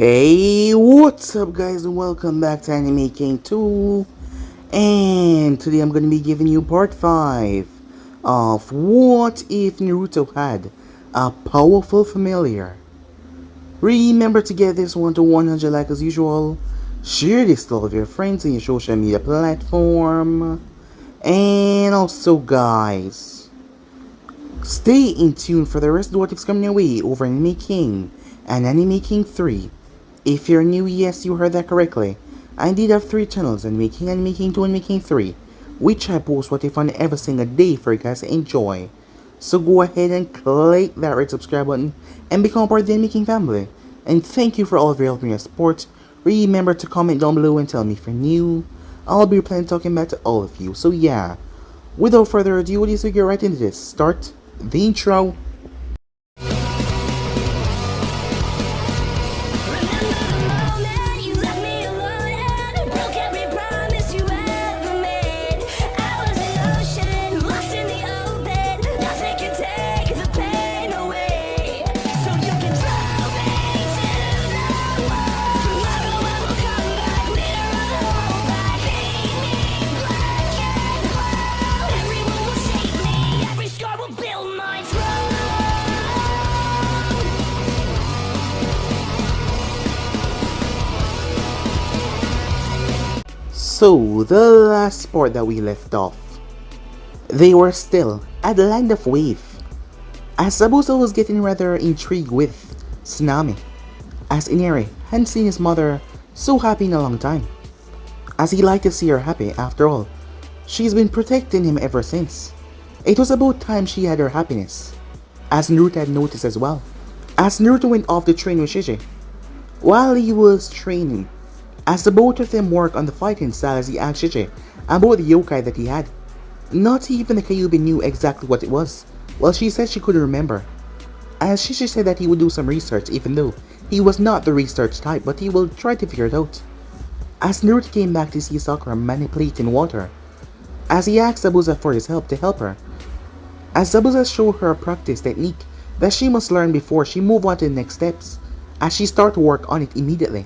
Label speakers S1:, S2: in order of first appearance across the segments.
S1: Hey, what's up guys and welcome back to Anime King 2. And today I'm going to be giving you part 5 of What If Naruto Had a Powerful Familiar. Remember to get this one to 100 likes as usual. Share this to all of your friends on your social media platform. And also guys, stay in tune for the rest of what is coming your way over Anime King and Anime King 3. If you're new, yes, you heard that correctly. I did have 3 channels, Anime King, Anime King 2, and Anime King 3, which I post what if on every single day for you guys to enjoy. So go ahead and click that red subscribe button and become part of the Anime King family. And thank you for all of your help and your support. Remember to comment down below and tell me if you're new. I'll be planning talking back to all of you. So yeah, without further ado, let's get right into this. Start the intro. So, the last part that we left off, they were still at the land of Wave, as Zabuza was getting rather intrigued with Tsunami, as Inari hadn't seen his mother so happy in a long time, as he liked to see her happy. After all, she's been protecting him ever since. It was about time she had her happiness, as Naruto had noticed as well, as Naruto went off to train with Shichi. While he was training, as the both of them worked on the fighting style, as he asked Shichi about the yokai that he had. Not even the Kyuubi knew exactly what it was. Well, she said she couldn't remember. As Shichi said that he would do some research, even though he was not the research type, but he will try to figure it out. As Naruto came back to see Sakura manipulating water, as he asked Zabuza for his help to help her, as Zabuza showed her a practice technique that she must learn before she move on to the next steps, as she started to work on it immediately.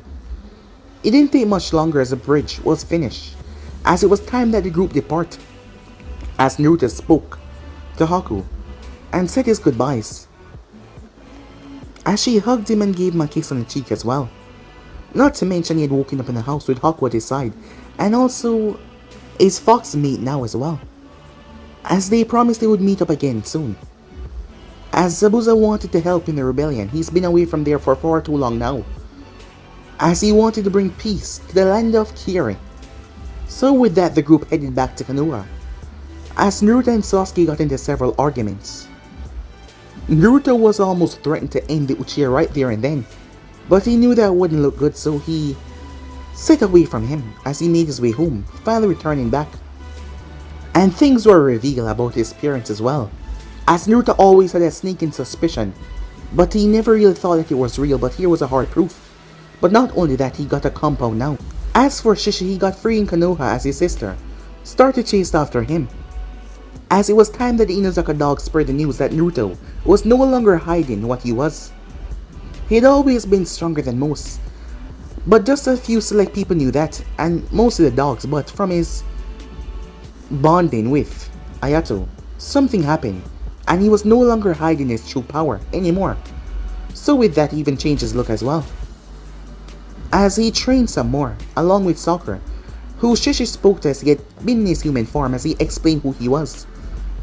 S1: It didn't take much longer as the bridge was finished, as it was time that the group depart, as Naruto spoke to Haku and said his goodbyes, as she hugged him and gave him a kiss on the cheek as well. Not to mention he had woken up in the house with Haku at his side, and also his fox mate now as well, as they promised they would meet up again soon. As Zabuza wanted to help in the rebellion, he's been away from there for far too long now, as he wanted to bring peace to the land of Kiri. So with that, the group headed back to Konoha, as Naruto and Sasuke got into several arguments. Naruto was almost threatened to end the Uchiha right there and then, but he knew that wouldn't look good, so he set away from him as he made his way home, finally returning back. And things were revealed about his parents as well, as Naruto always had a sneaking suspicion, but he never really thought that it was real, but here was a hard proof. But not only that, he got a compound now. As for Shichi, he got free in Konoha as his sister started chased after him, as it was time that the Inazaka dog spread the news that Naruto was no longer hiding what he was. He had always been stronger than most, but just a few select people knew that, and most of the dogs. But from his bonding with Ayato, something happened, and he was no longer hiding his true power anymore. So with that, he even changed his look as well, as he trained some more, along with Sakura, who Shichi spoke to as he had been in his human form, as he explained who he was.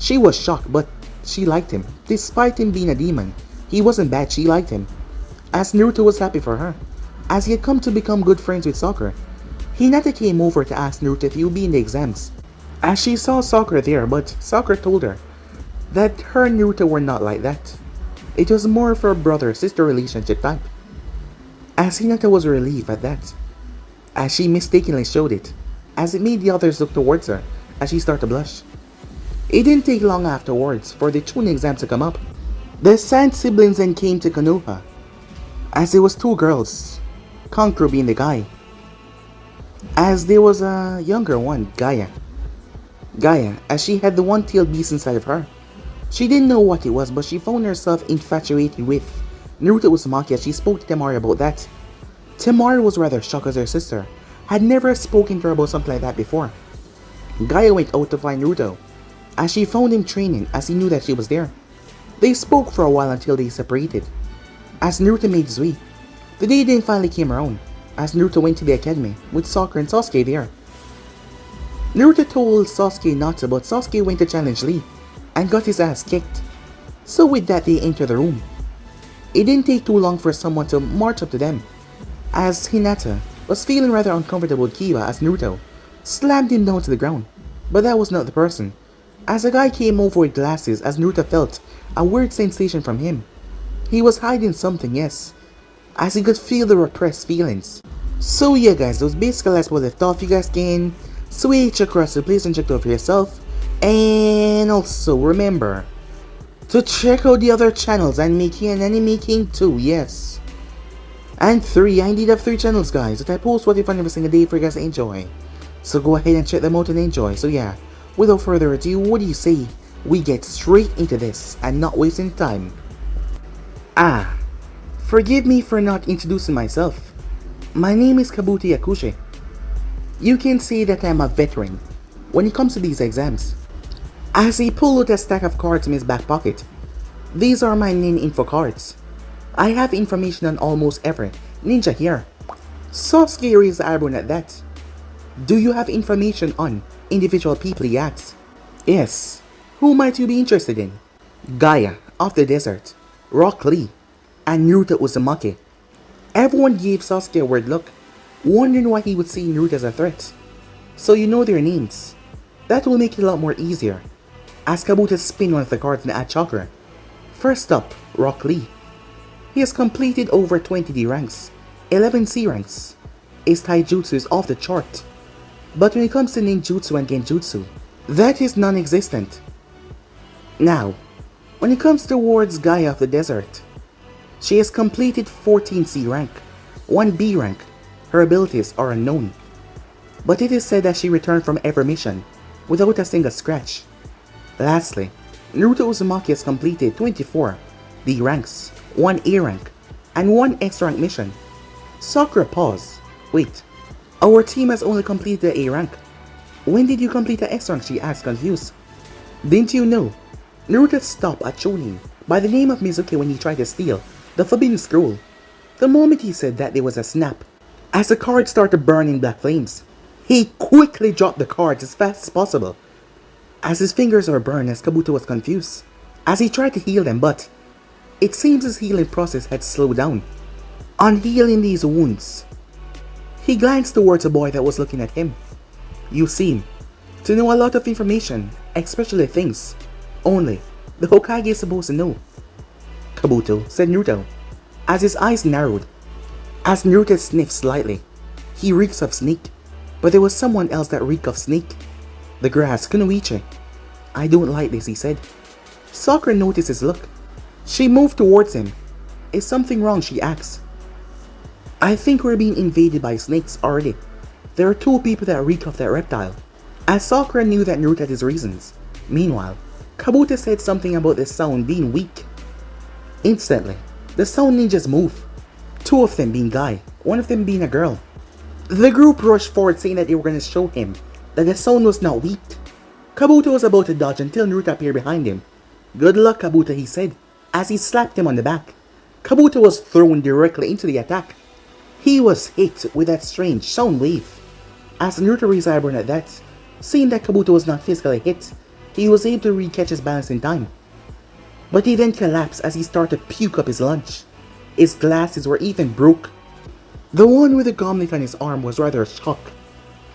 S1: She was shocked, but she liked him. Despite him being a demon, he wasn't bad, she liked him, as Naruto was happy for her, as he had come to become good friends with Sakura. Hinata came over to ask Naruto if he would be in the exams, as she saw Sakura there, but Sakura told her that her and Naruto were not like that. It was more of a brother-sister relationship type, as Hinata was relieved at that, as she mistakenly showed it, as it made the others look towards her, as she started to blush. It didn't take long afterwards for the Chunin exams to come up. The Sand siblings then came to Konoha, as there was 2 girls, Kankuro being the guy, as there was a younger one, Gaia, as she had the one-tailed beast inside of her. She didn't know what it was, but she found herself infatuated with Naruto Uzumaki as she spoke to Temari about that. Temari was rather shocked as her sister had never spoken to her about something like that before. Gaia went out to find Naruto, as she found him training as he knew that she was there. They spoke for a while until they separated. As Naruto made his way, the day then finally came around, as Naruto went to the academy with Sakura and Sasuke there. Naruto told Sasuke not to, but Sasuke went to challenge Lee and got his ass kicked. So with that they entered the room. It didn't take too long for someone to march up to them, as Hinata was feeling rather uncomfortable with Kiba as Naruto slammed him down to the ground. But that was not the person, as a guy came over with glasses as Naruto felt a weird sensation from him. He was hiding something, yes, as he could feel the repressed feelings. So yeah guys, that was basically that's what I thought. You guys can switch across the place and check it out for yourself. And also remember to check out the other channels and making and anime king too, yes. And 3, I indeed have 3 channels guys that I post what I find every single day for you guys to enjoy. So go ahead and check them out and enjoy. So yeah, without further ado, what do you say we get straight into this and not wasting time? Forgive me for not introducing myself. My name is Kabuto Yakushi. You can say that I'm a veteran when it comes to these exams. As he pulled out a stack of cards in his back pocket, these are my nin info cards. I have information on almost every ninja here. Sasuke raised the eyebrow at that. Do you have information on individual people, he asks. Yes. Who might you be interested in? Gaia of the desert, Rock Lee, and Naruto Uzumaki. Everyone gave Sasuke a weird look, wondering why he would see Naruto as a threat. So you know their names. That will make it a lot more easier. As Kabuto spin one of the cards and add chakra. First up, Rock Lee. He has completed over 20 D ranks, 11 C ranks. His taijutsu is off the chart. But when it comes to ninjutsu and genjutsu, that is non-existent. Now, when it comes towards Gaia of the desert, she has completed 14 C rank, 1 B rank. Her abilities are unknown. But it is said that she returned from every mission without a single scratch. Lastly, Naruto Uzumaki has completed 24 D ranks, 1 A rank, and 1 X rank mission. Sakura paused. Wait, our team has only completed the A rank. When did you complete the X rank? She asked, confused. Didn't you know? Naruto stopped a Chunin by the name of Mizuki when he tried to steal the Forbidden Scroll. The moment he said that, there was a snap, as the card started burning black flames. He quickly dropped the cards as fast as possible, as his fingers were burned as Kabuto was confused, as he tried to heal them, but it seems his healing process had slowed down. On healing these wounds, he glanced towards a boy that was looking at him. You seem to know a lot of information, especially things only the Hokage is supposed to know. Kabuto, said Naruto, as his eyes narrowed. As Naruto sniffed slightly, he reeks of snake, but there was someone else that reeked of snake. The grass, Kunoichi. I don't like this, he said. Sakura noticed his look. She moved towards him. Is something wrong, she asked. I think we're being invaded by snakes already. There are 2 people that reek of that reptile. As Sakura knew that Naruto had his reasons. Meanwhile, Kabuto said something about the sound being weak. Instantly, the sound ninjas moved. 2 of them being guy, 1 of them being a girl. The group rushed forward saying that they were going to show him that the sound was not weak. Kabuto was about to dodge until Naruto appeared behind him. Good luck, Kabuto, he said, as he slapped him on the back. Kabuto was thrown directly into the attack. He was hit with that strange sound wave. As Naruto raised his eyebrow at that, seeing that Kabuto was not physically hit, he was able to re-catch his balance in time. But he then collapsed as he started to puke up his lunch. His glasses were even broke. The one with the gauntlet on his arm was rather shocked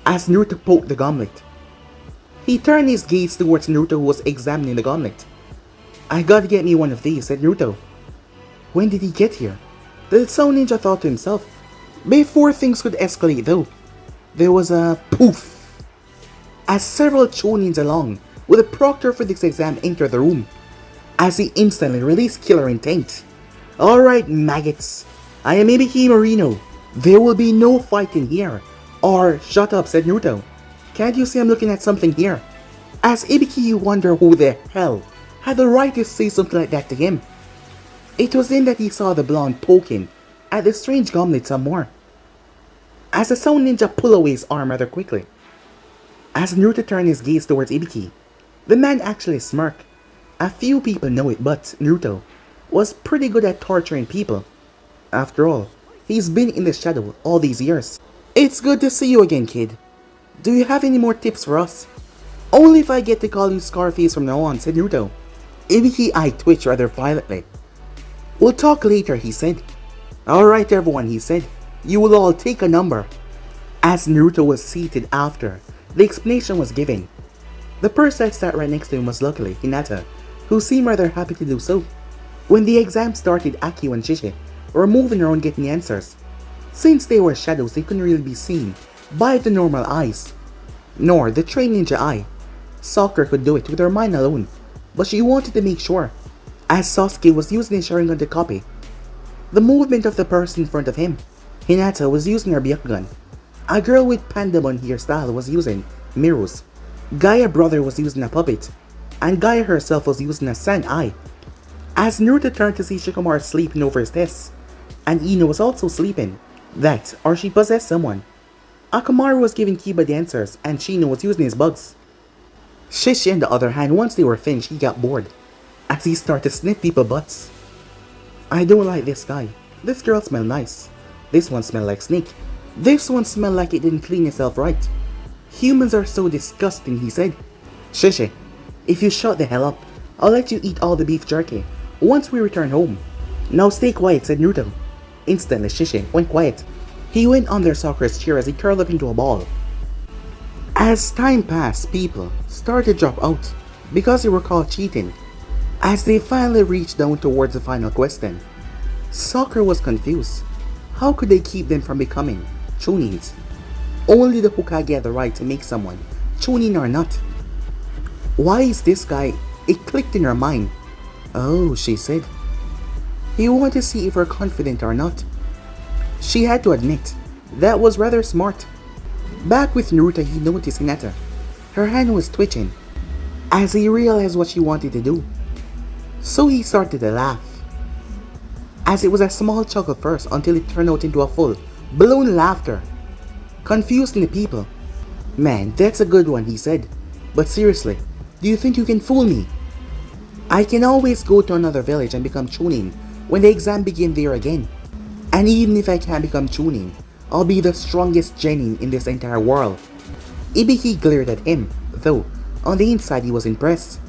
S1: as Naruto poked the gauntlet. He turned his gaze towards Naruto, who was examining the gauntlet. I gotta get me one of these, said Naruto. When did he get here? The Sound Ninja thought to himself. Before things could escalate though, there was a poof, as several chonins along with a proctor for this exam entered the room, as he instantly released killer intent. Alright maggots, I am Ibiki Marino. There will be no fighting here. Or shut up, said Naruto. Can't you see I'm looking at something here? As Ibiki wondered who the hell had the right to say something like that to him. It was then that he saw the blonde poking at the strange gauntlet some more. as the sound ninja pulled away his arm rather quickly. As Naruto turned his gaze towards Ibiki, the man actually smirked. A few people know it, but Naruto was pretty good at torturing people. After all, he's been in the shadow all these years. It's good to see you again, kid. Do you have any more tips for us? Only if I get to call you Scarface from now on, said Naruto. Ibiki's eye twitched rather violently. We'll talk later, he said. Alright everyone, he said. You will all take a number. As Naruto was seated after the explanation was given, the person that sat right next to him was luckily Hinata, who seemed rather happy to do so. When the exam started, Akio and Shishi were moving around getting answers. Since they were shadows, they couldn't really be seen by the normal eyes, nor the trained ninja eye. Sakura could do it with her mind alone, but she wanted to make sure. As Sasuke was using his Sharingan to copy the movement of the person in front of him, Hinata was using her Byakugan. A girl with pandamon hairstyle was using Miru's. Gaia brother was using a puppet, and Gaia herself was using a sand eye. As Naruto turned to see Shikamaru sleeping over his desk, and Ino was also sleeping, that or she possessed someone. Akamaru was giving Kiba the answers, and Shino was using his bugs. Shishi on the other hand, once they were finished, he got bored, as he started to sniff people's butts. I don't like this guy. This girl smelled nice. This one smelled like snake. This one smelled like it didn't clean itself right. Humans are so disgusting, he said. Shishi, if you shut the hell up, I'll let you eat all the beef jerky once we return home. Now stay quiet, said Naruto. Instantly, Shishi went quiet. He went under Sakura's chair as he curled up into a ball. As time passed, people started to drop out because they were caught cheating. As they finally reached down towards the final question, Sakura was confused. How could they keep them from becoming Chunins? Only the Hokage had the right to make someone Chunin or not. Why is this guy? It clicked in her mind. Oh, she said. He wanted to see if we're confident or not. She had to admit, that was rather smart. Back with Naruto, he noticed Hinata. Her hand was twitching, as he realized what she wanted to do. So he started to laugh. As it was a small chuckle first until it turned out into a full, blown laughter, confusing the people. Man, that's a good one, he said. But seriously, do you think you can fool me? I can always go to another village and become Chunin when the exam begins there again. And even if I can't become Chunin, I'll be the strongest genin in this entire world. Ibiki glared at him, though on the inside he was impressed.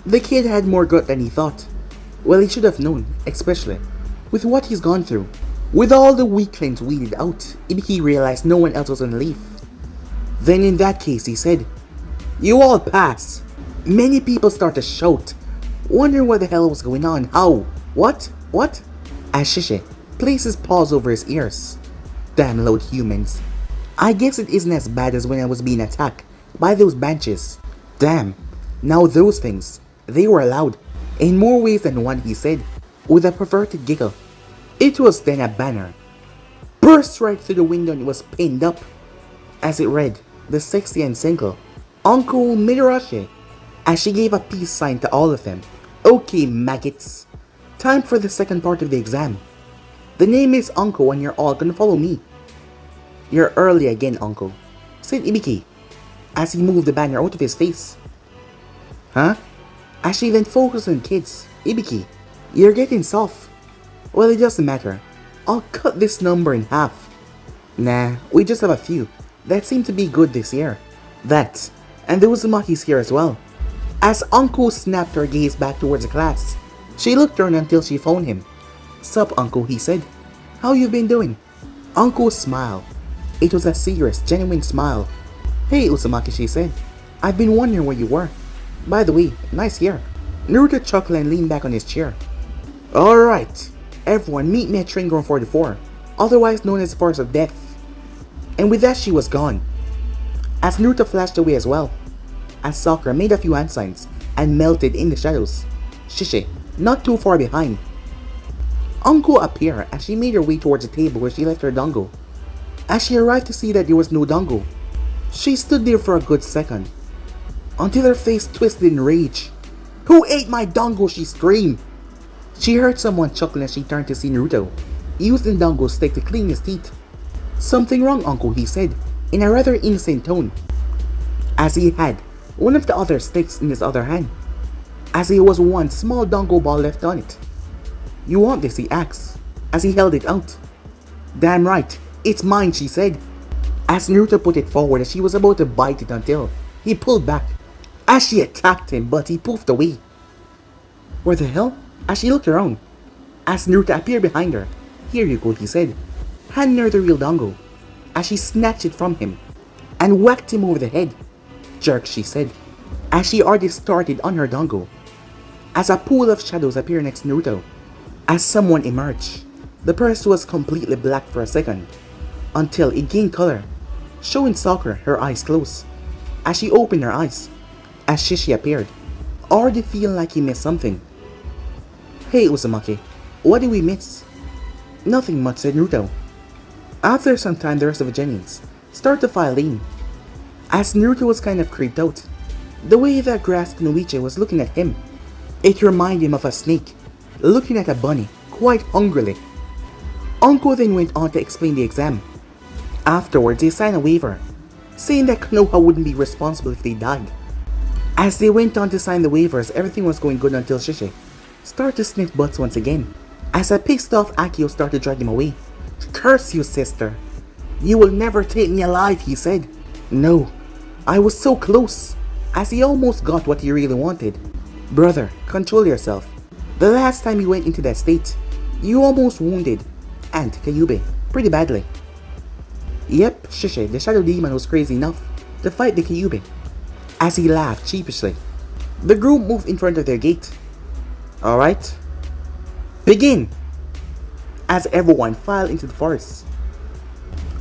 S1: The kid had more gut than he thought. Well, he should have known, especially with what he's gone through. With all the weaklings weeded out, Ibiki realized no one else was on the leaf. Then in that case, he said, "You all pass." Many people started to shout, wondering what the hell was going on. How? What? As Shishi placed his paws over his ears. Damn loud humans. I guess it isn't as bad as when I was being attacked by those benches. Damn. Now those things, they were allowed. In more ways than one, he said, with a perverted giggle. It was then a banner burst right through the window and it was pinned up. As it read, the sexy and single, Anko Midarashi, as she gave a peace sign to all of them. Okay, maggots. Time for the second part of the exam. The name is Anko and you're all gonna follow me. You're early again, Anko, said Ibiki, as he moved the banner out of his face. Huh? As she then focused on kids. Ibiki, you're getting soft. Well, it doesn't matter. I'll cut this number in half. Nah, we just have a few that seem to be good this year. That, and the Uzumaki's here as well. As Anko snapped her gaze back towards the class, she looked around until she found him. Sup, Anko, he said. How you been doing? Anko smiled. It was a serious, genuine smile. Hey, Uzumaki, she said. I've been wondering where you were. By the way, nice hair. Naruto chuckled and leaned back on his chair. Alright, everyone meet me at Train Ground 44, otherwise known as the Forest of Death. And with that she was gone. As Naruto flashed away as well, as Sakura made a few hand signs and melted in the shadows. Shishi, not too far behind. Anko appeared as she made her way towards the table where she left her dango. As she arrived to see that there was no dango, she stood there for a good second, until her face twisted in rage. Who ate my dango? She screamed. She heard someone chuckling as she turned to see Naruto, using the dango stick to clean his teeth. Something wrong, Uncle, he said, in a rather innocent tone, as he had one of the other sticks in his other hand, as there was one small dango ball left on it. You want this, he asked, as he held it out. Damn right, it's mine, she said, as Naruto put it forward as she was about to bite it until he pulled back, as she attacked him, but he poofed away. Where the hell? As she looked around, as Naruto appeared behind her. Here you go, he said, handing her the real dango, as she snatched it from him and whacked him over the head. Jerk, she said, as she already started on her dango, as a pool of shadows appeared next to Naruto. As someone emerged, the person was completely black for a second, until it gained color, showing Sakura, her eyes closed. As she opened her eyes, as Shishi appeared, already feeling like he missed something. Hey Uzumaki, what did we miss? Nothing much, said Naruto. After some time, the rest of the Genins started to file in, as Naruto was kind of creeped out. The way that grass Kunoichi was looking at him, it reminded him of a snake looking at a bunny quite hungrily. Anko then went on to explain the exam. Afterwards, they signed a waiver, saying that Konoha wouldn't be responsible if they died. As they went on to sign the waivers, everything was going good until Shishi started to sniff butts once again, as a pissed off Akio started to drag him away. Curse you, sister. You will never take me alive, he said. No, I was so close, as he almost got what he really wanted. Brother, control yourself. The last time you went into that state, you almost wounded Aunt Kyubey pretty badly. Yep, Shishi, the shadow demon, was crazy enough to fight the Kyubey. As he laughed sheepishly, the group moved in front of their gate. Alright, begin! As everyone filed into the forest.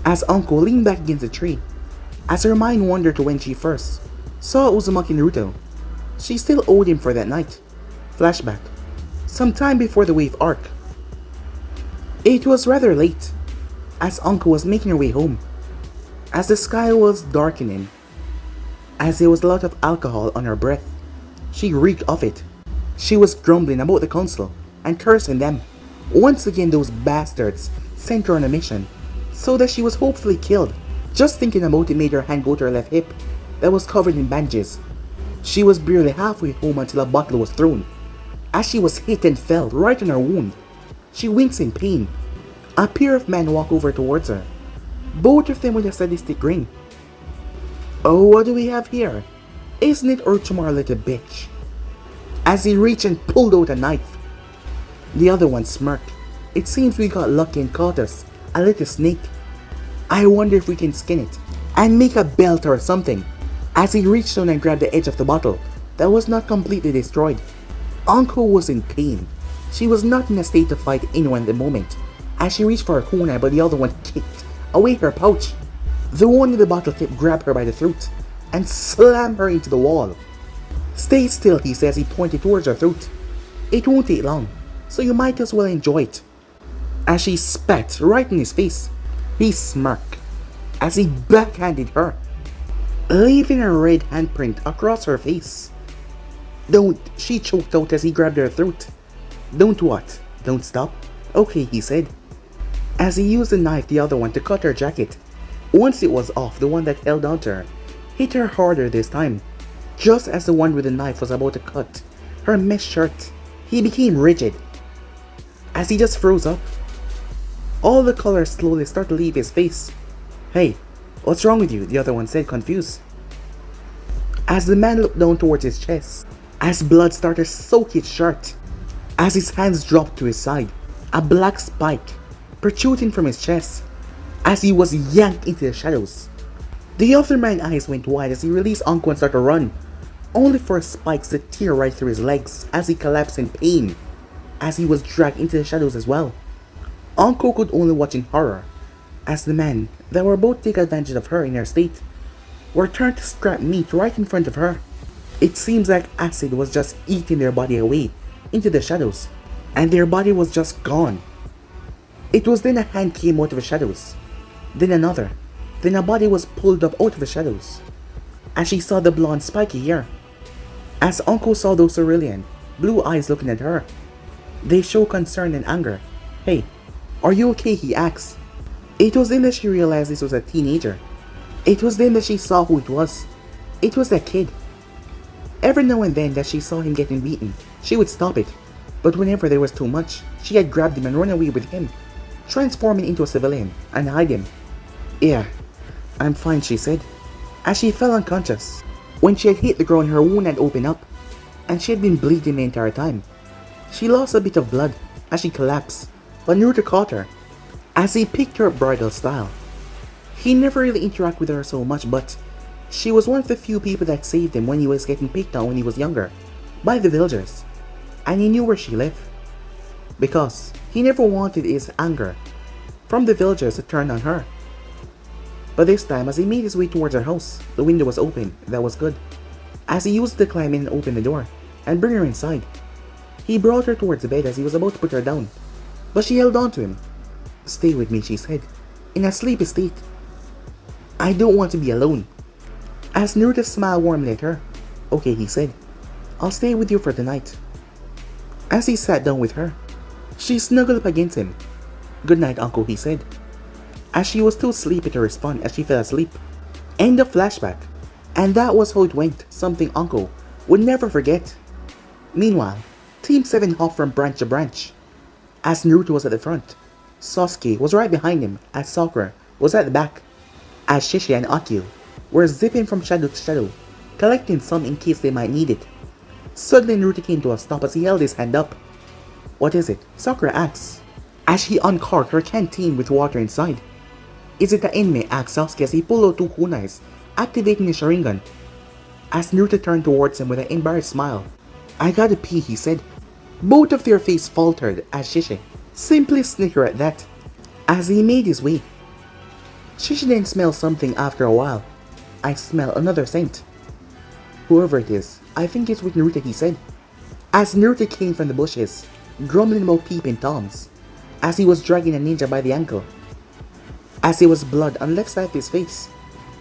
S1: As Anko leaned back against the tree, as her mind wandered to when she first saw Uzumaki Naruto. She still owed him for that night. Flashback. Some time before the wave arc. It was rather late, as Anko was making her way home, as the sky was darkening, as there was a lot of alcohol on her breath. She reeked of it. She was grumbling about the council and cursing them. Once again, those bastards sent her on a mission, so that she was hopefully killed. Just thinking about it made her hand go to her left hip that was covered in bandages. She was barely halfway home until a bottle was thrown, as she was hit and fell right on her wound. She winks in pain. A pair of men walk over towards her, both of them with a sadistic grin. Oh, what do we have here? Isn't it Orochimaru, little bitch? As he reached and pulled out a knife. The other one smirked. It seems we got lucky and caught us a little snake. I wonder if we can skin it and make a belt or something. As he reached down and grabbed the edge of the bottle that was not completely destroyed. Anko was in pain. She was not in a state to fight anyone at the moment, as she reached for her kunai, but the other one kicked away her pouch. The one in the bottle tip grabbed her by the throat and slammed her into the wall. Stay still, he says, he pointed towards her throat. It won't take long, so you might as well enjoy it. As she spat right in his face, he smirked as he backhanded her, leaving a red handprint across her face. Don't, she choked out as he grabbed her throat. Don't what? Don't stop? Okay, he said, as he used the knife, the other one, to cut her jacket. Once it was off, the one that held onto her hit her harder this time. Just as the one with the knife was about to cut her mesh shirt, he became rigid, as he just froze up. All the color slowly started to leave his face. Hey, what's wrong with you? The other one said, confused. As the man looked down towards his chest, as blood started to soak his shirt, as his hands dropped to his side, a black spike protruding from his chest, as he was yanked into the shadows. The other man's eyes went wide as he released Anko and started to run, only for spikes to tear right through his legs as he collapsed in pain, as he was dragged into the shadows as well. Anko could only watch in horror, as the men that were about to take advantage of her in her state were turned to scrap meat right in front of her. It seems like acid was just eating their body away into the shadows, and their body was just gone. It was then a hand came out of the shadows, then another, then a body was pulled up out of the shadows, as she saw the blonde spiky hair. As Anko saw those cerulean blue eyes looking at her, they show concern and anger. Hey, are you okay? He asked. It was then that she realized this was a teenager. It was then that she saw who it was. It was that kid. Every now and then that she saw him getting beaten, she would stop it. But whenever there was too much, she had grabbed him and run away with him, transforming into a civilian and hide him. Yeah, I'm fine, she said, as she fell unconscious. When she had hit the ground, her wound had opened up, and she had been bleeding the entire time. She lost a bit of blood as she collapsed, but Naruto caught her, as he picked her up bridal style. He never really interacted with her so much, but she was one of the few people that saved him when he was getting picked on when he was younger, by the villagers, and he knew where she lived, because he never wanted his anger from the villagers to turn on her. But this time, as he made his way towards her house, the window was open. That was good, as he used to climb in and open the door, and bring her inside. He brought her towards the bed as he was about to put her down, but she held on to him. "Stay with me," she said, in a sleepy state. "I don't want to be alone." As Naruto smiled warmly at her, "Okay," he said, "I'll stay with you for the night." As he sat down with her, she snuggled up against him. "Good night, Anko," he said, as she was too sleepy to respond as she fell asleep. End of flashback. And that was how it went, something Anko would never forget. Meanwhile, Team 7 hopped from branch to branch. As Naruto was at the front, Sasuke was right behind him as Sakura was at the back, as Shishi and Akio were zipping from shadow to shadow, collecting some in case they might need it. Suddenly Naruto came to a stop as he held his hand up. "What is it?" Sakura asks, as she uncorked her canteen with water inside. "Is it the enemy?" asked Sasuke as he pulled out 2 kunais, activating his Sharingan. As Naruto turned towards him with an embarrassed smile. "I gotta pee," he said. Both of their faces faltered as Shishi simply snickered at that, as he made his way. Shishi then smelled something after a while. "I smell another scent." "Whoever it is, I think it's with Naruto," he said, as Naruto came from the bushes, grumbling about peeping toms, as he was dragging a ninja by the ankle, as there was blood on the left side of his face.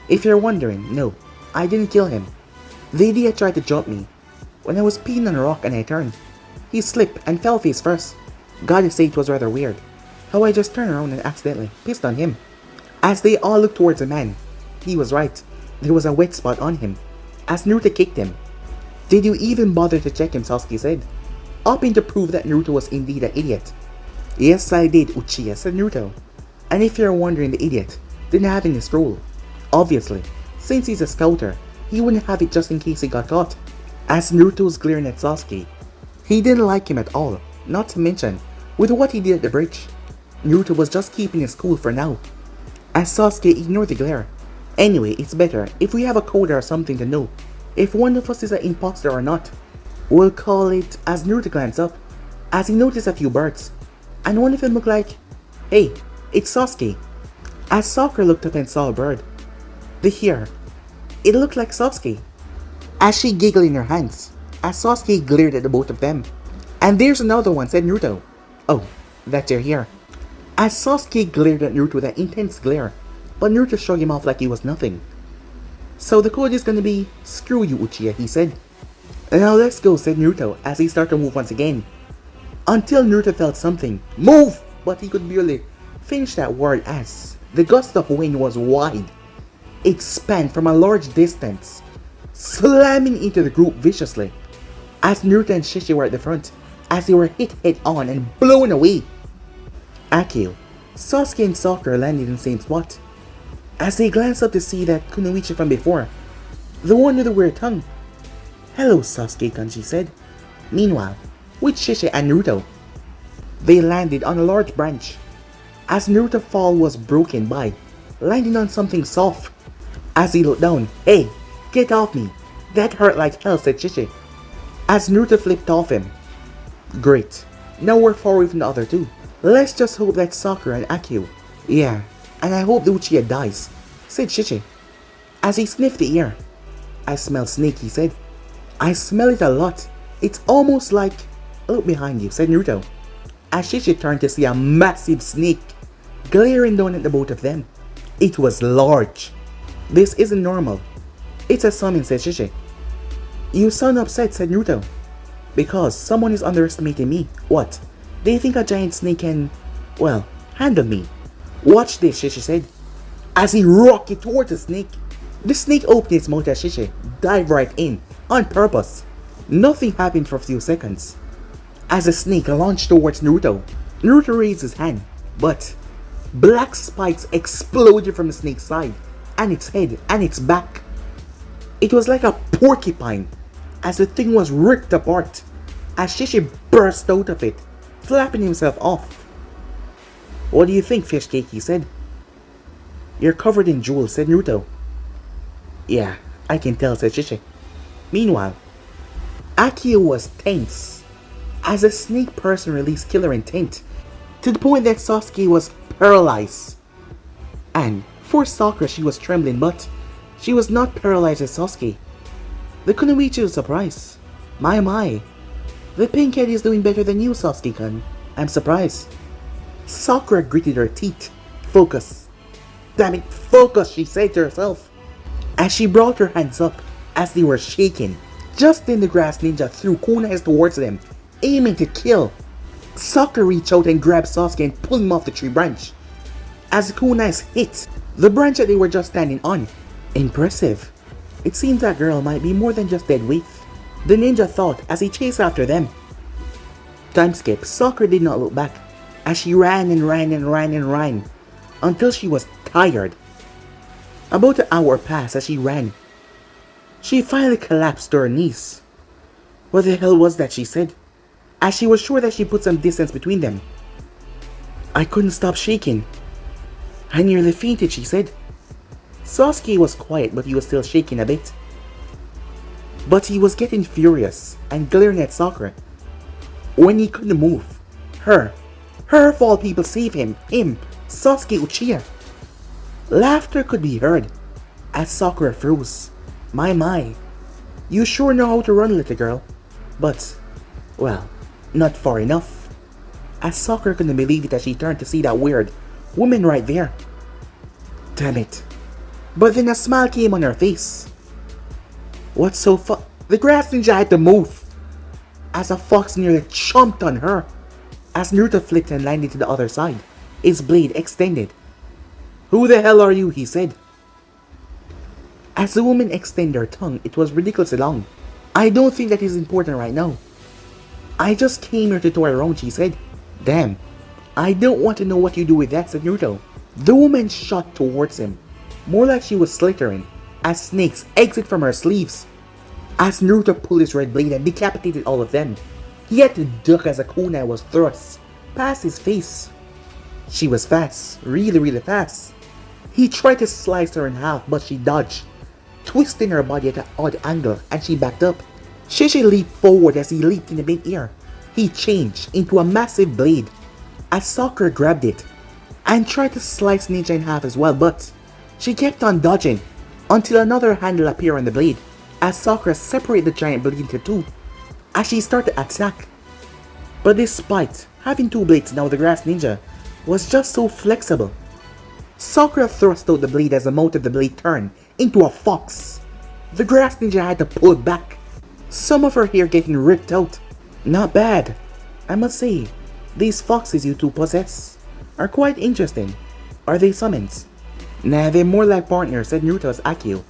S1: "If you're wondering, no, I didn't kill him. The idiot tried to jump me when I was peeing on a rock and I turned. He slipped and fell face first. Gotta say it was rather weird how I just turned around and accidentally pissed on him." As they all looked towards the man, he was right. There was a wet spot on him, as Naruto kicked him. "Did you even bother to check him?" Sasuke said, opting to prove that Naruto was indeed an idiot. "Yes, I did, Uchiha," said Naruto. "And if you're wondering, the idiot didn't have in his role. Obviously, since he's a scouter, he wouldn't have it just in case he got caught." As Naruto was glaring at Sasuke, he didn't like him at all, not to mention with what he did at the bridge. Naruto was just keeping his cool for now, as Sasuke ignored the glare. "Anyway, it's better if we have a code or something to know if one of us is an imposter or not. We'll call it," as Naruto glanced up, as he noticed a few birds, and one of them looked like, "Hey, it's Sasuke." As Sakura looked up and saw a bird, the hair, it looked like Sasuke. As she giggled in her hands, as Sasuke glared at the both of them. "And there's another one," said Naruto. "Oh, that's your hair." As Sasuke glared at Naruto with an intense glare, but Naruto shrugged him off like he was nothing. "So the code is gonna be, screw you, Uchiha," he said. "Now let's go," said Naruto as he started to move once again. Until Naruto felt something move, but he could barely finish that word as the gust of wind was wide. It spanned from a large distance, slamming into the group viciously. As Naruto and Shishi were at the front, as they were hit head on and blown away. Akio, Sasuke and Sakura landed in the same spot. As they glanced up to see that Kunoichi from before, the one with the weird tongue. "Hello, Sasuke-kun," she said. Meanwhile, with Shishi and Naruto, they landed on a large branch. As Naruto's fall was broken by landing on something soft. As he looked down, "Hey, get off me. That hurt like hell," said Shishi. As Naruto flipped off him. "Great. Now we're far away from the other two. Let's just hope that Sakura and Akio." "Yeah, and I hope the Uchiha dies," said Shishi. As he sniffed the air. "I smell snake," he said. "I smell it a lot. It's almost like..." "Look behind you," said Naruto. As Shishi turned to see a massive snake glaring down at the both of them. It was large. "This isn't normal. It's a summon," said Shishi. "You sound upset," said Naruto. "Because someone is underestimating me." "What? They think a giant snake can, well, handle me." Watch this, Shishi said, as he rocked towards the snake. The snake opened its mouth as Shishi dived right in, on purpose. Nothing happened for a few seconds. As the snake launched towards Naruto, Naruto raised his hand, but black spikes exploded from the snake's side, and its head, and its back. It was like a porcupine, as the thing was ripped apart, as Shishi burst out of it, flapping himself off. What do you think, fish cake? He said. You're covered in jewels, said Naruto. Yeah, I can tell, said Shishi. Meanwhile, Akio was tense, as a snake person released killer intent, to the point that Sasuke was paralyzed. And for Sakura, she was trembling, but she was not paralyzed as Sasuke. The Kunoichi was surprised. My, the pink head is doing better than you, Sasuke-kun. I'm surprised. Sakura gritted her teeth. Focus. Damn it, focus, she said to herself, as she brought her hands up as they were shaking. Just then the grass ninja threw kunais towards them, aiming to kill. Sakura reached out and grabbed Sasuke and pulled him off the tree branch. As the kunais hit the branch that they were just standing on. Impressive. It seems that girl might be more than just dead weight, the ninja thought as he chased after them. Time skip. Sakura did not look back, as she ran and ran until she was tired. About an hour passed as she ran. She finally collapsed to her knees. What the hell was that, she said, as she was sure that she put some distance between them. I couldn't stop shaking. I nearly fainted, she said. Sasuke was quiet, but he was still shaking a bit. But he was getting furious and glaring at Sakura. When he couldn't move, her of all people saved him, Sasuke Uchiha. Laughter could be heard as Sakura froze. My, you sure know how to run, little girl. But, well, not far enough. As Sakura couldn't believe it as she turned to see that weird woman right there. Damn it. But then a smile came on her face. What's so the grass ninja had to move, as a fox nearly chomped on her. As Naruto flipped and landed to the other side, his blade extended. Who the hell are you? He said. As the woman extended her tongue, it was ridiculously long. I don't think that is important right now. I just came here to tour around, she said. Damn, I don't want to know what you do with that, said Naruto. The woman shot towards him, more like she was slithering, as snakes exit from her sleeves. As Naruto pulled his red blade and decapitated all of them, he had to duck as a kunai was thrust past his face. She was fast, really fast. He tried to slice her in half, but she dodged, twisting her body at an odd angle, and she backed up. Shishi leaped forward as he leaped in the mid-air. He changed into a massive blade as Sakura grabbed it and tried to slice Ninja in half as well, but she kept on dodging until another handle appeared on the blade as Sakura separated the giant blade into two as she started to attack. But despite having two blades now, the grass ninja was just so flexible. Sakura thrust out the blade as the mouth of the blade turned into a fox. The grass ninja had to pull it back, some of her hair getting ripped out. Not bad, I must say. These foxes you two possess are quite interesting. Are they summons? Nah, they're more like partners, said Naruto as Akio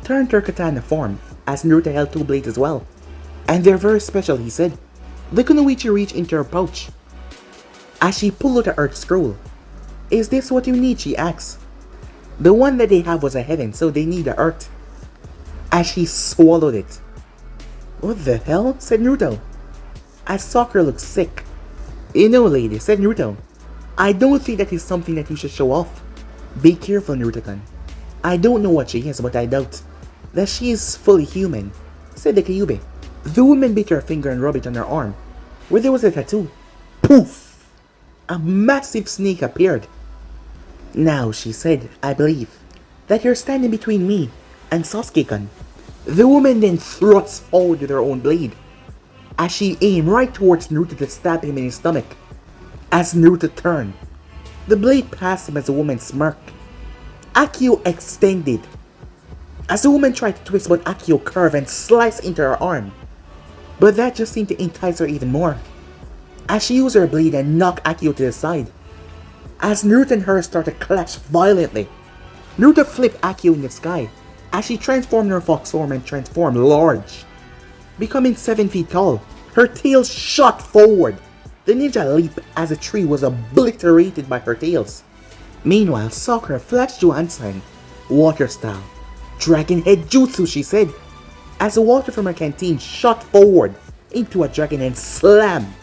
S1: turned her katana form as Naruto held two blades as well. And they're very special, he said. The Kunoichi reached into her pouch as she pulled out the earth scroll. Is this what you need, she asked. The one that they have was a heaven, so they need the earth. As she swallowed it. What the hell? Said Naruto, as Sakura looked sick. You know, lady, said Naruto, I don't think that is something that you should show off. Be careful, Naruto-kun. I don't know what she is, but I doubt that she is fully human, said the Kyuubi. The woman bit her finger and rubbed it on her arm, where there was a tattoo. Poof! A massive snake appeared. Now, she said, I believe that you're standing between me and Sasuke-kun. The woman then thrust forward with her own blade, as she aimed right towards Naruto to stab him in his stomach. As Naruto turned, the blade passed him as the woman smirked. Akio extended, as the woman tried to twist, but Akio curved and sliced into her arm. But that just seemed to entice her even more, as she used her blade and knocked Akio to the side. as Naruto and her start to clash violently. Naruto flipped Akio in the sky as she transformed her fox form and transformed large. Becoming 7 feet tall, her tail shot forward. The ninja leaped as the tree was obliterated by her tails. Meanwhile, Sakura flashed Juansan, water style. Dragon head jutsu, she said, as the water from her canteen shot forward into a dragon and slammed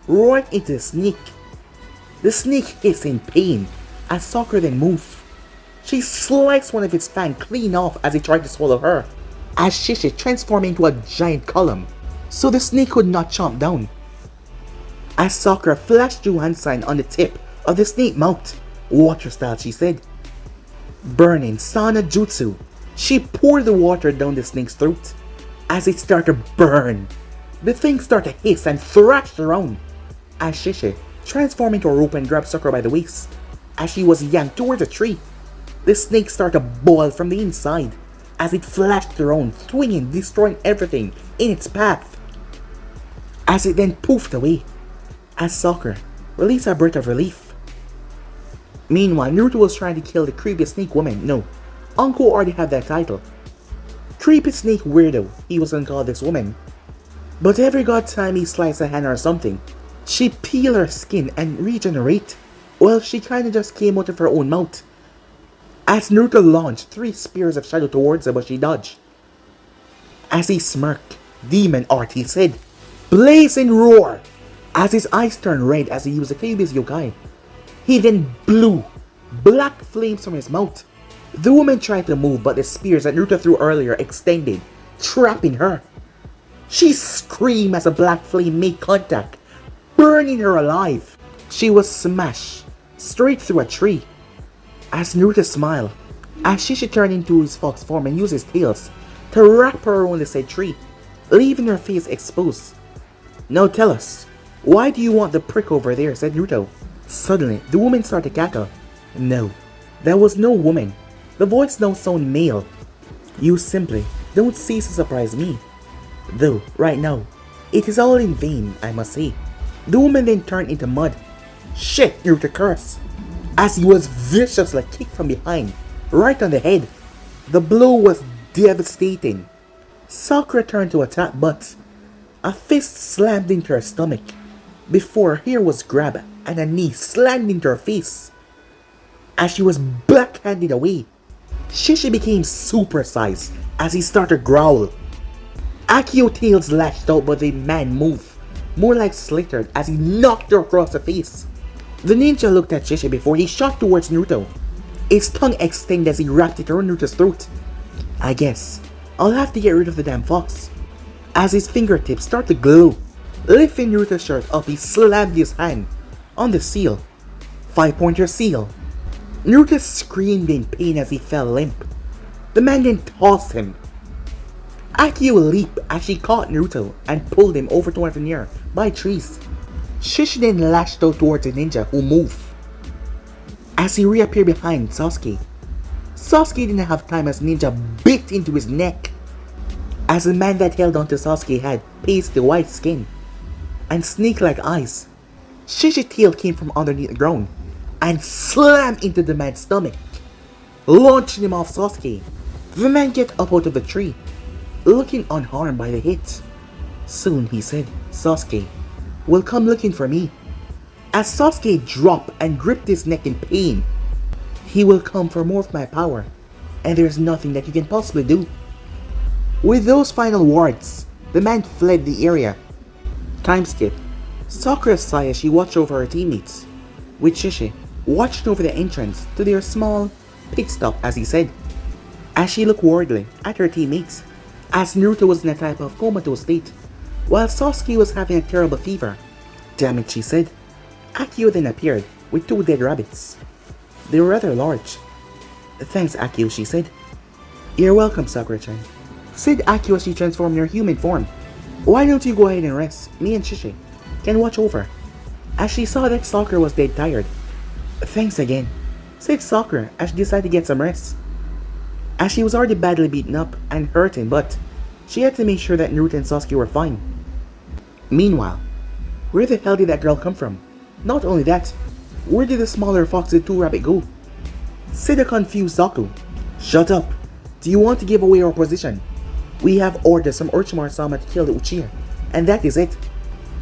S1: right into the snake. The snake hissed in pain as Sakura then moved. She sliced one of its fangs clean off as it tried to swallow her, as Shishi transformed into a giant column, so the snake could not chomp down. As Sakura flashed Juansan on the tip of the snake mouth, water style, she said. Burning sauna jutsu, she poured the water down the snake's throat. As it started to burn, the thing started to hiss and thrashed around. As Shishi transformed into a rope and grabbed Sakura by the waist, as she was yanked towards a tree, the snake started to boil from the inside as it flashed around, swinging, destroying everything in its path. As it then poofed away, as Sakura released a breath of relief. Meanwhile, Naruto was trying to kill the creepy snake woman. No, Anko already had that title. Creepy snake weirdo, he was gonna call this woman. But every god time he sliced a hand or something, she peel her skin and regenerate. Well, she kinda just came out of her own mouth. As Naruto launched 3 spears of shadow towards her, but she dodged. As he smirked, demon art, he said, blaze and roar, as his eyes turned red as he used the famous yokai. He then blew black flames from his mouth. The woman tried to move, but the spears that Naruto threw earlier extended, trapping her. She screamed as a black flame made contact, burning her alive. She was smashed straight through a tree. As Naruto smiled, as Shishi turned into his fox form and used his tails to wrap her around the said tree, leaving her face exposed. Now tell us, why do you want the prick over there? Said Naruto. Suddenly, the woman started to cackle. No, there was no woman. The voice now sounded male. You simply don't cease to surprise me. Though, right now, it is all in vain, I must say. The woman then turned into mud. Shit, Naruto cursed, as he was viciously kicked from behind, right on the head. The blow was devastating. Sakura turned to attack, but a fist slammed into her stomach before her hair was grabbed and a knee slammed into her face. As she was backhanded away, Shishi became supersized as he started to growl. Akio tails lashed out, but the man moved more like Slitter as he knocked her across the face. The ninja looked at Shishi before he shot towards Naruto. His tongue extended as he wrapped it around Naruto's throat. I guess I'll have to get rid of the damn fox. As his fingertips start to glow, lifting Naruto's shirt up, he slammed his hand on the seal. 5-pointer seal. Naruto screamed in pain as he fell limp. The man then tossed him. Akio leaped as she caught Naruto and pulled him over to one of the nearby trees. Shishi then lashed out towards the ninja, who moved. As he reappeared behind Sasuke, Sasuke didn't have time as ninja bit into his neck. As the man that held onto Sasuke had pasty white skin and snake-like eyes, Shishi's tail came from underneath the ground and slammed into the man's stomach, launching him off Sasuke. The man get up out of the tree, looking unharmed by the hit. Soon, he said, Sasuke will come looking for me. As Sasuke dropped and gripped his neck in pain, he will come for more of my power, and there's nothing that you can possibly do. With those final words, the man fled the area. Time skip. Sakura sighed as she watched over her teammates, with Shishi watching over the entrance to their small pit stop, as he said, as she looked worriedly at her teammates, as Naruto was in a type of comatose state, while Sasuke was having a terrible fever. Damn it, she said. Akio then appeared with 2 dead rabbits. They were rather large. Thanks, Akio, she said. You're welcome, Sakura-chan, said Akio as she transformed in her human form. Why don't you go ahead and rest? Me and Shishi can watch over. As she saw that Sakura was dead tired. Thanks again, said Sakura as she decided to get some rest. As she was already badly beaten up and hurting, but she had to make sure that Naruto and Sasuke were fine. Meanwhile, where the hell did that girl come from? Not only that, Where did the smaller fox and 2 rabbit go? Said the confused Zaku. Shut up. Do you want to give away our position? We have orders from Orochimaru-sama to kill the Uchiha, and that is it.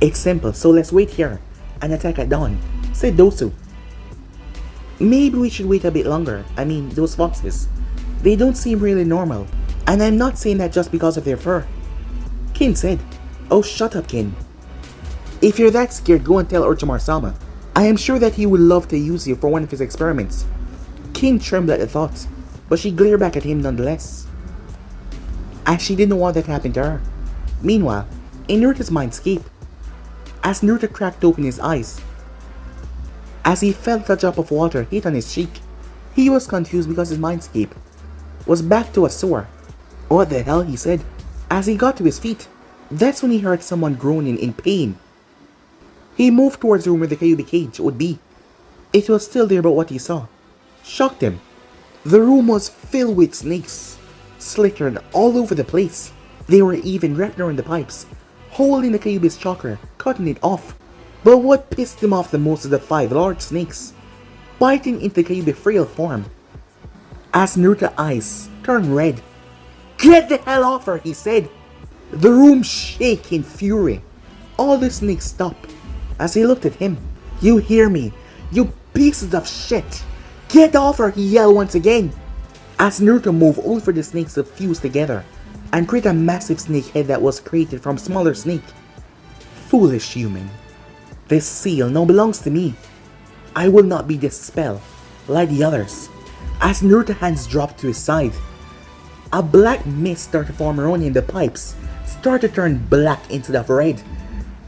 S1: It's simple, so let's wait here and attack at dawn, said Dosu. Maybe we should wait a bit longer. I mean, those foxes. They don't seem really normal. And I'm not saying that just because of their fur. Kin said. Oh, shut up, Kin. If you're that scared, go and tell Orochimaru-sama. I am sure that he would love to use you for one of his experiments. Kin trembled at the thought, but she glared back at him nonetheless, as she didn't want that to happen to her. Meanwhile, in Naruto's mindscape, as Naruto cracked open his eyes, as he felt a drop of water hit on his cheek, he was confused because his mindscape was back to a sore. What the hell, he said, as he got to his feet. That's when he heard someone groaning in pain. He moved towards the room where the Kyuubi cage would be. It was still there, but what he saw shocked him. The room was filled with snakes, slickered all over the place. They were even wrapped around the pipes, holding the Kyuubi's chakra, cutting it off. But what pissed him off the most is the 5 large snakes, biting into the Kyuubi frail form. As Naruto's eyes turned red. Get the hell off her, he said. The room shook in fury. All the snakes stopped as he looked at him. You hear me, you pieces of shit. Get off her, he yelled once again. As Naruto moved over the snakes to fuse together and create a massive snake head that was created from smaller snake. Foolish human. This seal now belongs to me. I will not be dispelled like the others. As Naruto's hands dropped to his side, a black mist started to form around him. The pipes started to turn black instead of red.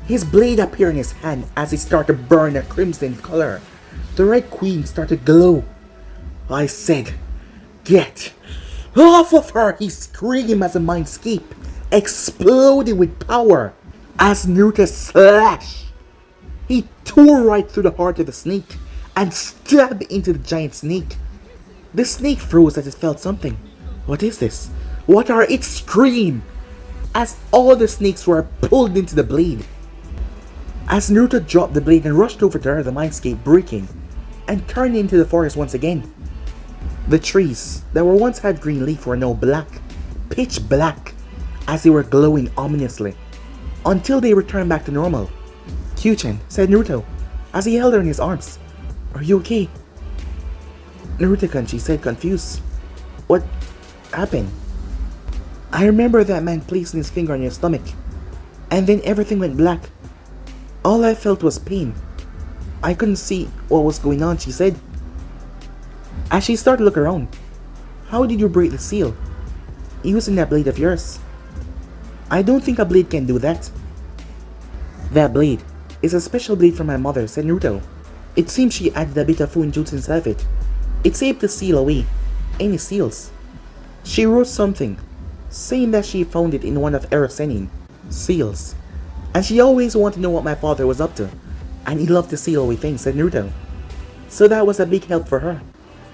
S1: His blade appeared in his hand as it started to burn a crimson color. The Red Queen started to glow. I said, get off of her, he screamed as the mindscape exploded with power. As Naruto slashed, he tore right through the heart of the snake and stabbed into the giant snake. The snake froze as it felt something. What is this? What are its scream? As all the snakes were pulled into the blade. As Naruto dropped the blade and rushed over to her, the mindscape breaking and turned into the forest once again. The trees that were once had green leaf were now black, pitch black, as they were glowing ominously, until they returned back to normal. Kyuchen, said Naruto, as he held her in his arms. Are you okay? Naruto-kun, she said, confused. What happened? I remember that man placing his finger on your stomach, and then everything went black. All I felt was pain. I couldn't see what was going on, she said. As she started to look around. How did you break the seal? Using that blade of yours. I don't think a blade can do that. That blade is a special blade from my mother, said Naruto. It seems she added a bit of Fuinjutsu inside of it. It's able to seal away any seals. She wrote something, saying that she found it in one of Erosenin seals. And she always wanted to know what my father was up to. And he loved to seal away things, said Naruto. So that was a big help for her.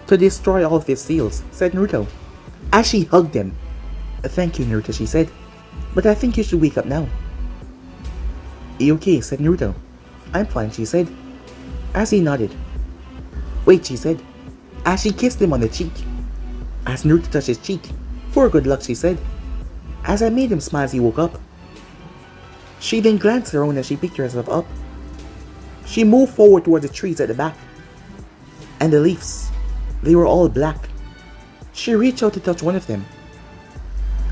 S1: To destroy all of his seals, said Naruto. As she hugged him. Thank you, Naruto, she said. But I think you should wake up now. You okay, said Naruto. I'm fine, she said. As he nodded. Wait, she said. As she kissed him on the cheek. As Naruto touched his cheek. For good luck, she said. As I made him smile as he woke up. She then glanced around as she picked herself up. She moved forward towards the trees at the back. And the leaves, they were all black. She reached out to touch one of them.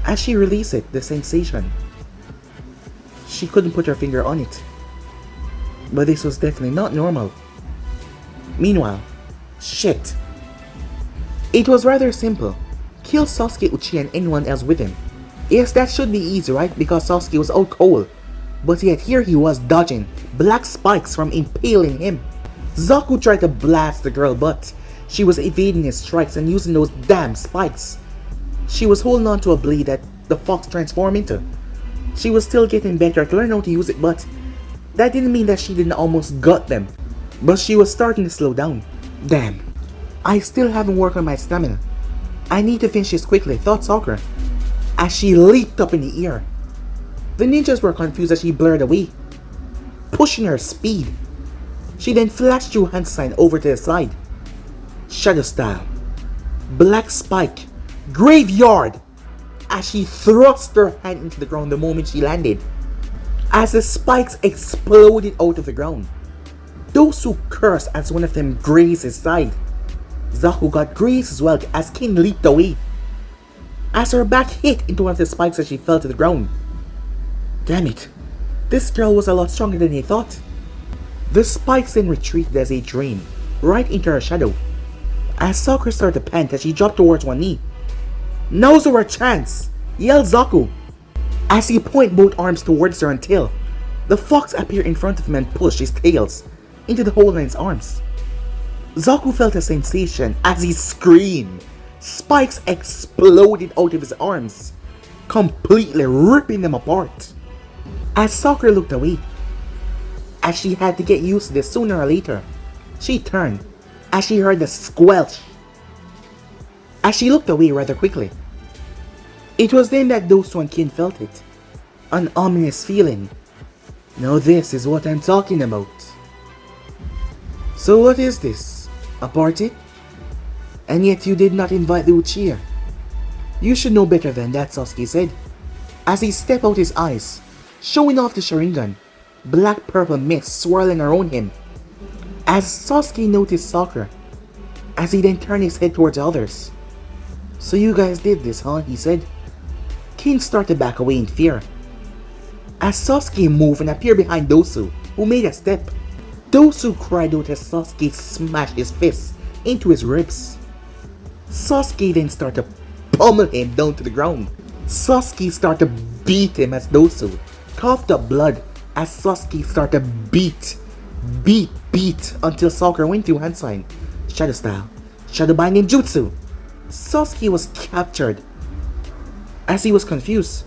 S1: As she released it, the sensation. She couldn't put her finger on it. But this was definitely not normal. Meanwhile, shit. It was rather simple. Kill Sasuke, Uchiha, and anyone else with him. Yes, that should be easy, right? Because Sasuke was out cold. But yet here he was dodging black spikes from impaling him. Zaku tried to blast the girl, but she was evading his strikes and using those damn spikes. She was holding on to a blade that the fox transformed into. She was still getting better to learn how to use it, but that didn't mean that she didn't almost gut them. But she was starting to slow down. Damn, I still haven't worked on my stamina. I need to finish this quickly, thought Sakura, as she leaped up in the air. The ninjas were confused as she blurred away, pushing her speed. She then flashed through hand sign over to the side. Shadow style. Black spike. Graveyard! As she thrust her hand into the ground the moment she landed. As the spikes exploded out of the ground. Those who cursed as one of them grazed his side. Zaku got grazed as well as Kin leaped away. As her back hit into one of the spikes as she fell to the ground. Damn it. This girl was a lot stronger than he thought. The spikes then retreated as they drained, right into her shadow. As Sakura started to pant as she dropped towards one knee. Now's our chance! Yelled Zaku. As he pointed both arms towards her until the fox appeared in front of him and pushed his tails into the hole in his arms. Zaku felt a sensation as he screamed. Spikes exploded out of his arms, completely ripping them apart. As Sakura looked away, as she had to get used to this sooner or later, she turned as she heard the squelch. As she looked away rather quickly, it was then that Dosu and Kin felt it. An ominous feeling. Now this is what I'm talking about. So what is this? A party? And yet you did not invite the Uchiha. You should know better than that, Sasuke said, as he stepped out his eyes, showing off the Sharingan, black-purple mist swirling around him. As Sasuke noticed Sakura, as he then turned his head towards the others. So you guys did this, huh? He said. Kin started to back away in fear. As Sasuke moved and appeared behind Dosu, who made a step. Dosu cried out as Sasuke smashed his fist into his ribs. Sasuke then started to pummel him down to the ground. Sasuke started to beat him as Dosu coughed up blood as Sasuke started to beat until Sakura went through hand sign, shadow style, shadow binding jutsu. Sasuke was captured. As he was confused,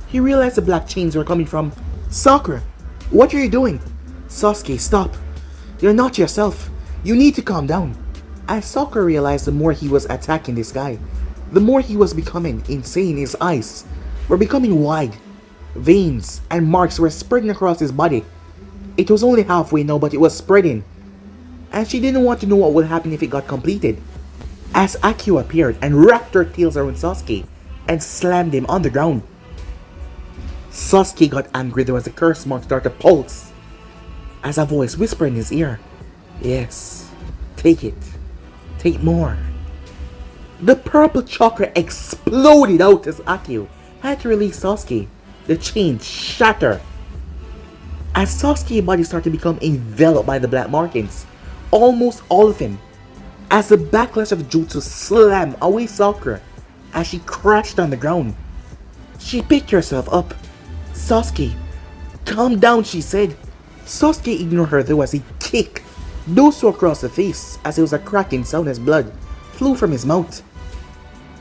S1: he realized the black chains were coming from Sakura. What are you doing? Sasuke, stop. You're not yourself. You need to calm down. As Sakura realized the more he was attacking this guy, the more he was becoming insane. His eyes were becoming wide. Veins and marks were spreading across his body. It was only halfway now, but it was spreading. And she didn't want to know what would happen if it got completed. As Akio appeared and wrapped her tails around Sasuke and slammed him on the ground. Sasuke got angry though as the curse mark started to pulse. As a voice whispered in his ear, "Yes, take it. Take more." The purple chakra exploded out as Akio had to release Sasuke. The chain shattered. As Sasuke's body started to become enveloped by the black markings, almost all of him. As the backlash of jutsu slammed away Sakura as she crashed on the ground. She picked herself up. "Sasuke, calm down," she said. Sasuke ignored her though as he kicked Dosu across the face as it was a cracking sound as blood flew from his mouth.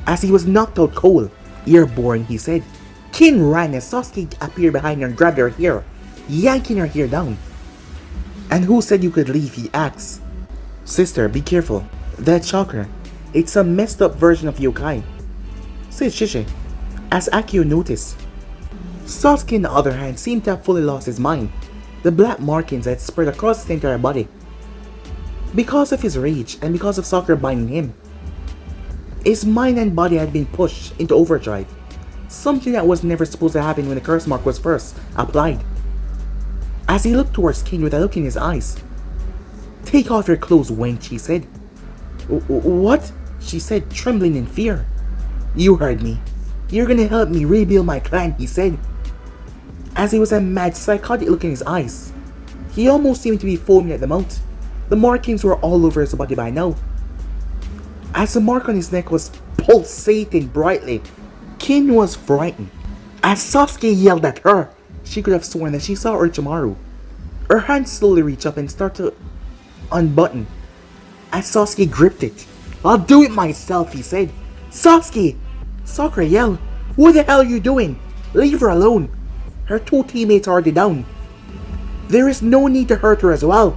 S1: As he was knocked out cold, "Airborne," he said. Kin ran as Sasuke appeared behind her and grabbed her hair, yanking her hair down. "And who said you could leave?" he asked. "Sister, be careful. That chakra, it's a messed up version of yokai," said Shishe, as Akio noticed. Sasuke on the other hand seemed to have fully lost his mind. The black markings had spread across his entire body. Because of his rage and because of Sakura binding him, his mind and body had been pushed into overdrive. Something that was never supposed to happen when the curse mark was first applied. As he looked towards Kin with a look in his eyes. "Take off your clothes, wench," he said. What? She said, trembling in fear. "You heard me. You're gonna help me rebuild my clan," he said. As he was a mad, psychotic look in his eyes. He almost seemed to be foaming at the mouth. The markings were all over his body by now. As the mark on his neck was pulsating brightly, Kin was frightened. As Sasuke yelled at her, she could have sworn that she saw Orochimaru. Her hand slowly reached up and started to unbutton. As Sasuke gripped it. "I'll do it myself," he said. "Sasuke!" Sakura yelled. "What the hell are you doing? Leave her alone." Her two teammates are already down. There is no need to hurt her as well.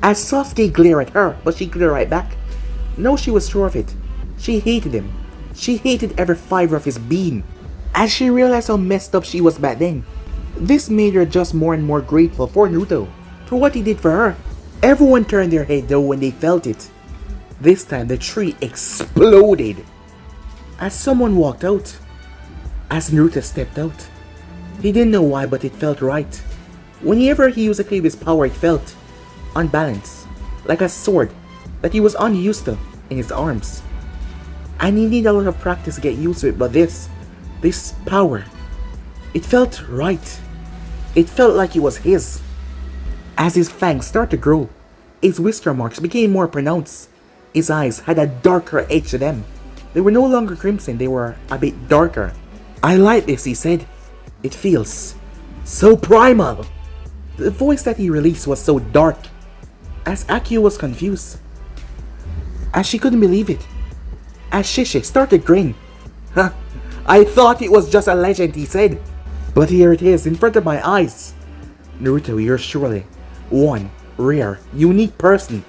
S1: As Sasuke glared at her, but she glared right back. No, she was sure of it. She hated him. She hated every fiber of his being. As she realized how messed up she was back then, this made her just more and more grateful for Naruto. for what he did for her. Everyone turned their head though when they felt it. This time the tree exploded as someone walked out. As Naruto stepped out, he didn't know why, but it felt right. Whenever he used a Clavius power, it felt unbalanced, like a sword that he was unused to in his arms. And he needed a lot of practice to get used to it, but this power, it felt right. It felt like it was his. As his fangs started to grow, his whisker marks became more pronounced. His eyes had a darker edge to them. They were no longer crimson, they were a bit darker. "I like this," he said. "It feels so primal." The voice that he released was so dark, as Akio was confused, as she couldn't believe it. As Shishi started grin. "Huh, I thought it was just a legend," he said. "But here it is in front of my eyes. Naruto, you're surely one rare, unique person.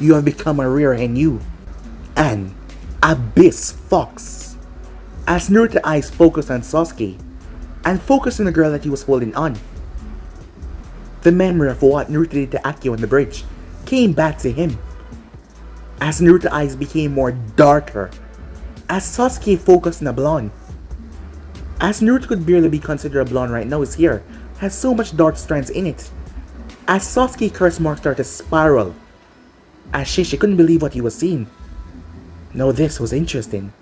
S1: You have become a rare Henyu, an Abyss Fox." As Naruto's eyes focused on Sasuke, and focused on the girl that he was holding on, the memory of what Naruto did to Akio on the bridge came back to him. As Naruto's eyes became more darker, as Sasuke focused on the blonde. As Naruto could barely be considered a blonde right now, his hair has so much dark strands in it. As Sasuke's curse mark started to spiral, as Shishi couldn't believe what he was seeing. Now this was interesting.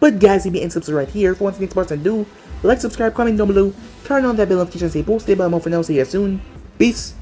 S1: But guys, if you ain't subscribed right here, if you want to see next part, do like, subscribe, comment down below, turn on that bell notification, say post it, but I'm off for now, see you soon. Peace.